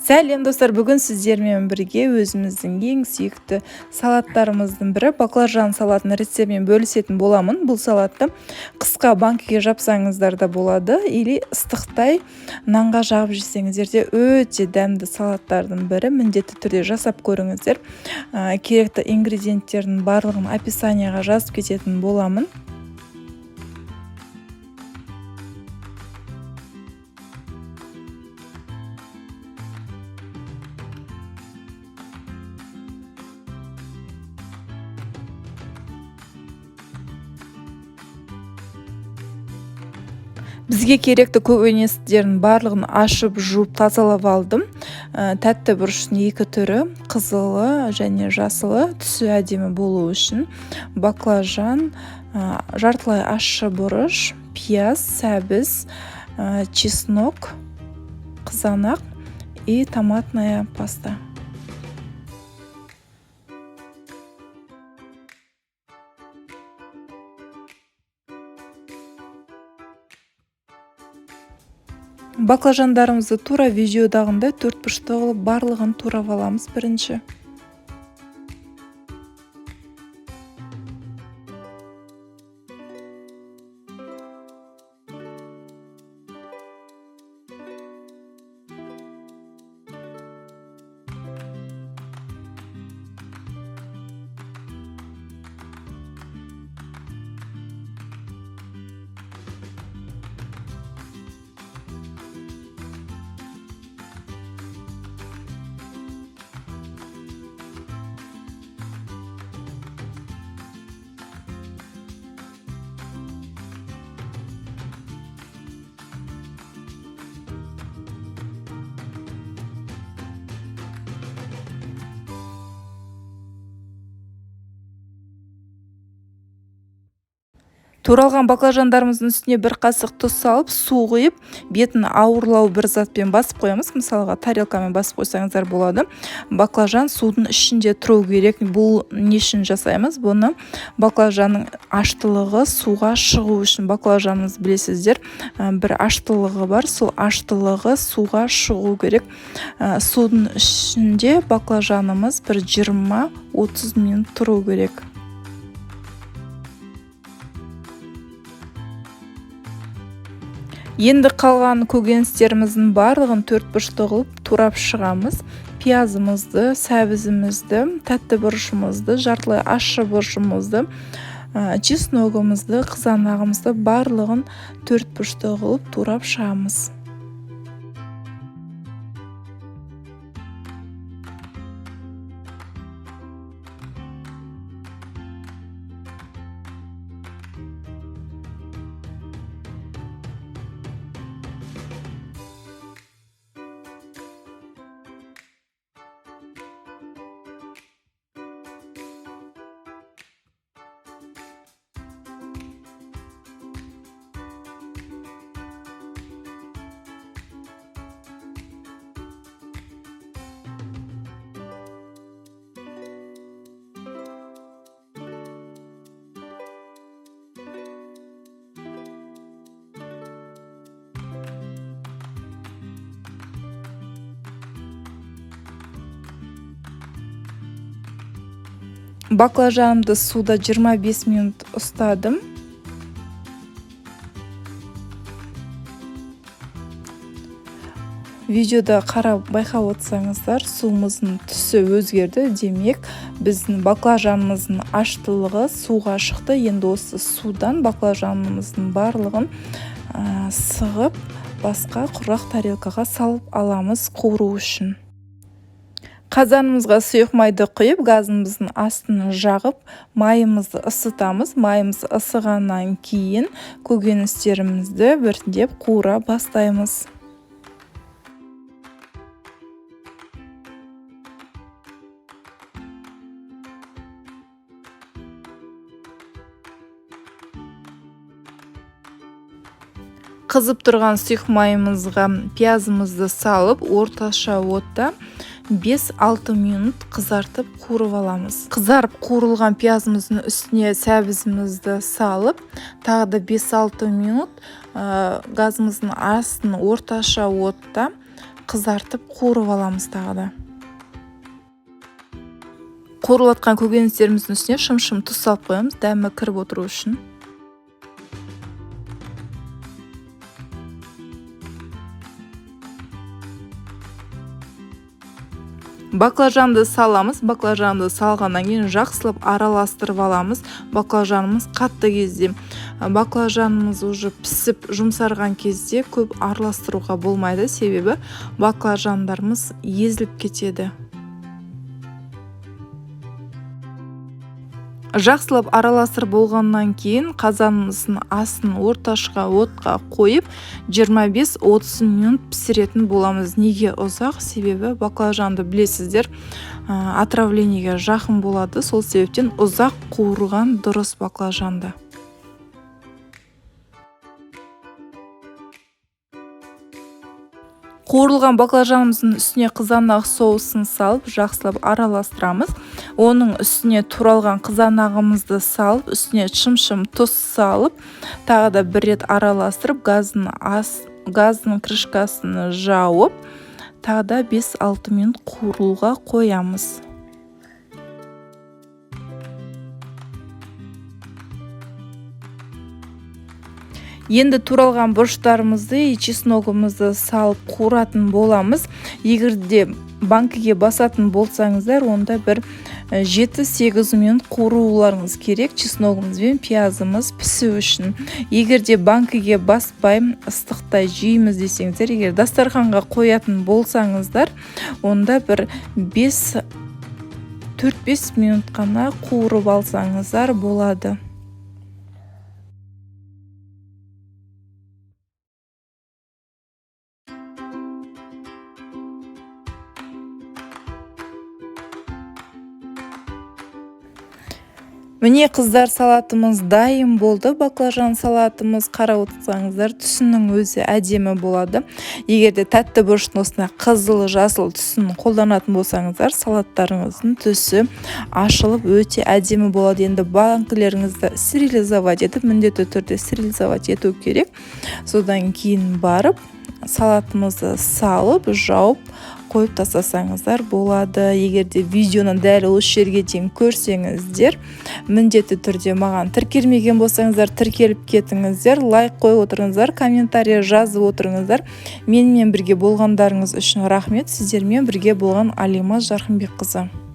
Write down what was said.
Сәлем достар, бүгін сіздермен бірге өзіміздің ең сүйікті салаттарымыздың бірі баклажан салатын рецептімен бөлісетін боламын. Бұл салатты қысқа банкіге жапсаңыздар да болады, или ыстықтай нанға жағып жесеңіздер де өте дәмді салаттардың бірі. Міндетті түрде жасап көріңіздер. Керекті ингредиенттердің барлығын описанияға жазып кететін боламын. Бізге керекті көкөністердің барлығын ашып, жуып, тазалап алдым. Тәтті бұрыштың екі түрі, қызылы және жасылы, түсі әдемі болу үшін баклажан, жартылай ащы бұрыш, пияз, сәбіз, чеснок, қызанақ и томатная паста. Баклажандарымызды тура видеодағындай 4 бұрышты қылып барлығын турап аламыз бірінші. Туралған баклажандарымыздың үстіне бір қасық тұз салып, су құйып, бетін ауырлау бір затпен басып қоямыз. Мысалға, тарелкамен басып қойсаңыздар болады. Баклажан судың ішінде тұру керек. Бұл не үшін жасаймыз? Бұны баклажанның аштылығы суға шығу үшін. Баклажанымыз білесіздер, бір аштылығы бар. Сол аштылығы суға шығу керек. Судың ішінде баклажанымыз бір 20-30 минут тұру керек. Енді қалған көкөністеріміздің барлығын 4 бұрышты қылып турап шығамыз. Пиязымызды, сәбізімізді, тәтті бұрышымызды, жартылай ащы бұрышымызды, чесногымызды, қызанағымызды барлығын 4 бұрышты қылып турап шығамыз. Баклажанымды суда 25 минут ұстадым. Видеода қарап байқап отырсаңыздар, суымыздың түсі өзгерді. Демек, біздің баклажанымыздың аштылығы суға шықты. Енді осы судан баклажанымыздың барлығын сығып, басқа құрақ тарелкаға салып аламыз қуыру үшін. Қазанымызға сұйық майды құйып, газымыздың астын жағып, майымызды ысытамыз. Майымыз ысығаннан кейін көкөністерімізді біртіндеп қуыра бастаймыз. Қызып тұрған сұйық майымызға пиязымызды салып, орташа отта 5-6 минут қызартып қуырып аламыз. Қызарып қуырылған пиязымыздың үстіне сәбізімізді салып, тағы да 5-6 минут газымыздың астын орташа отта қызартып қуырып аламыз тағы да. Қуырылатқан көкөністеріміздің үстіне шым-шым тұз салып қоямыз, дәмі кіріп отыру үшін. Баклажанды саламыз. Баклажанды салғаннан кейін жақсылап араластырып аламыз. Баклажанымыз қатты кезде, баклажанымыз уже пісіп жұмсарған кезде көп араластыруға болмайды, себебі баклажандарымыз езіліп кетеді. Жақсылап араластырып болғаннан кейін қазанымыздың астын орташқа отқа қойып 25-30 минут пісіретін боламыз. Неге ұзақ? Себебі баклажанды білесіздер, отравлениеге жақын болады. Сол себептен ұзақ қуырған дұрыс баклажанды. Қуырылған баклажанымыздың үстіне қызанақ соусын салып, жақсылап араластырамыз. Оның үстіне туралған қызанағымызды салып, үстіне шым-шым тұз салып, тағы да бір рет араластырып, газдың крышкасын жауып, тағы да 5-6 минут қуыруға қоямыз. Енді туралған бұрыштарымызды, чесногымызды салып қуыратын боламыз. Егерде банкіге басатын болсаңыздар, онда бір 7-8 минут қуыруларыңыз керек, чесногымыз бен пиязымыз пісу үшін. Егерде банкіге баспай ыстықта жейміз десеңіздер, егер дастарханға қоятын болсаңыздар, онда бір 4-5 минут қана қуырып алсаңыздар болады. Міне қыздар, салатымыз дайын болды. Баклажан салатымыз, қарап отырсаңыздар, түсінің өзі әдемі болады. Егерде тәтті бұрыштың осына қызыл, жасыл түсін қолданатын болсаңыздар, салаттарыңыздың түсі ашылып өте әдемі болады. Енді банкілеріңізді стерилизовать етіп, міндетті түрде стерилизовать ету керек. Содан кейін барып, салатымызды салып, жауып қойып тастасаңыздар болады. Егерде видеоны дәл осы жерге дейін көрсеңіздер, міндетті түрде маған тіркелмеген болсаңыздар, тіркеліп кетіңіздер, лайк қойып отырыңыздар, комментарий жазып отырыңыздар. Менімен бірге болғандарыңыз үшін рахмет. Сіздермен бірге болған Алима Жарқынбекқызы.